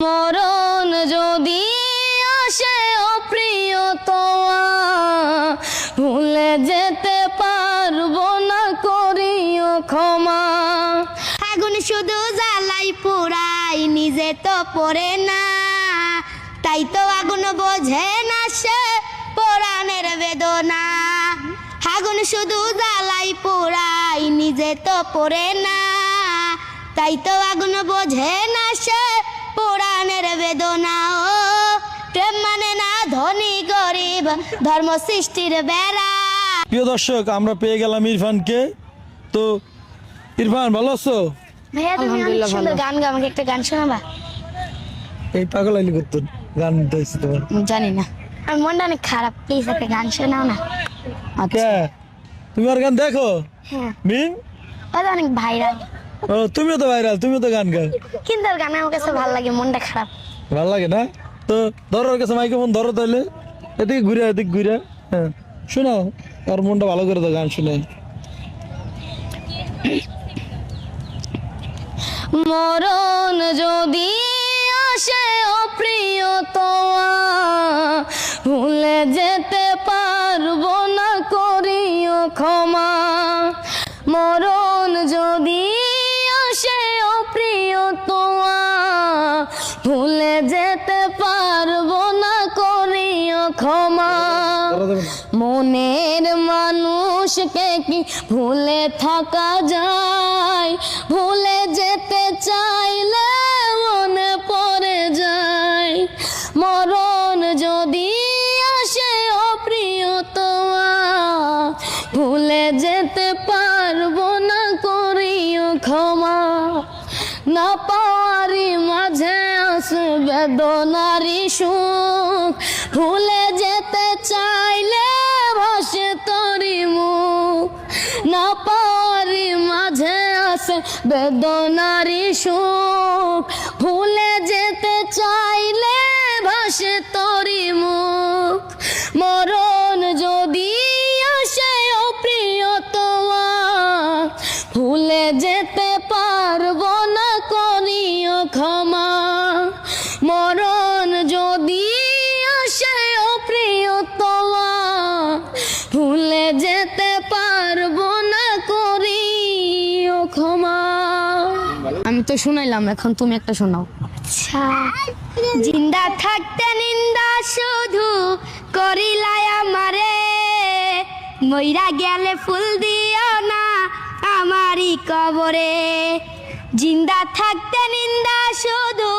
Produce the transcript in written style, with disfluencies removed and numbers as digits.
মরণ যদি আসে অপ্রিয়তমা, ভুলে যেতে পারবো না, করিও ক্ষমা। আগুন শুধু জ্বালাই পোড়াই, নিজে তো পড়ে না, তাই তো আগুন বোঝে না সে পোড়ানের বেদনা। আগুন শুধু জ্বালাই পোড়াই, নিজে তো পড়ে না, তাই তো আগুন বোঝে না সে পোড়ানের বেদনা। ও প্রেম মানে না ধনী গরিব, ধর্ম সৃষ্টির বেড়া। প্রিয় দর্শক, আমরা পেয়ে গেলাম ইরফানকে। তো ইরফান, ভালো আছো? ভাইয়া তুমি অনেক সুন্দর গান গাও, আমাকে একটা গান শোনাবা? এই পাগল আইলি করতো গান দিয়েছি তোমার। জানি না, আমার মনটা অনেক খারাপ, প্লিজ একটা গান শোনাও না। কে? তুমি আর গান দেখো? হ্যাঁ, মিম? ওটা অনেক ভাইরাল, ও, তুমিও তো ভাইরাল, তুমিও তো গান গাও। কিন্তু ওর গান আমার কাছে ভালো লাগে, মনটা খারাপ। ভালো লাগে না? তো ধরো ওর কাছে মাইক্রোফোন, ধরো তাহলে। এদিকে ঘুরে, এদিকে ঘুরে। হ্যাঁ, শোনাও, আর মনটা ভালো করে দাও, গান শুনে। মরণ যদি আসে অপ্রিয়তমা, ভুলে যেতে পারবো না, করিও ক্ষমা। মরণ যদি আসে অপ্রিয়তমা, ভুলে যেতে পারবো না, করিও ক্ষমা। মনের মানুষকে কি ভুলে থাকা যায়? ভুলে যেতে চাইলে মনে পড়ে যায়। মরণ যদি আসে অপ্রিয়তমা, ভুলে যেতে পারবো না, করিও ক্ষমা। না পাওয়ারি মাঝে আসে বেদনারি সুখ, ভুলে যেতে চাইলে ভাসে তোরি মুখ। না পাওয়ারি মাঝে আসে বেদনারি সুখ, ভুলে যেতে চাইলে ভাসে তোরি মুখ। মরণ যদি আসে অপ্রিয়তমা, ভুলে যেতে পারবো না, করিও ক্ষমা। মরণ যদি আসে অপ্রিয়তমা, ভুলে যেতে পারবো না, করিও ক্ষমা। আমি তো শুনাইলাম, এখন তুমি একটা শোনাও। আচ্ছা, জিন্দা থাকতে নিন্দা শুধু করিলাই আমারে, মইরা গেলে ফুল দিও না আমারই কবরে। জিন্দা থাকতে নিন্দা শুধু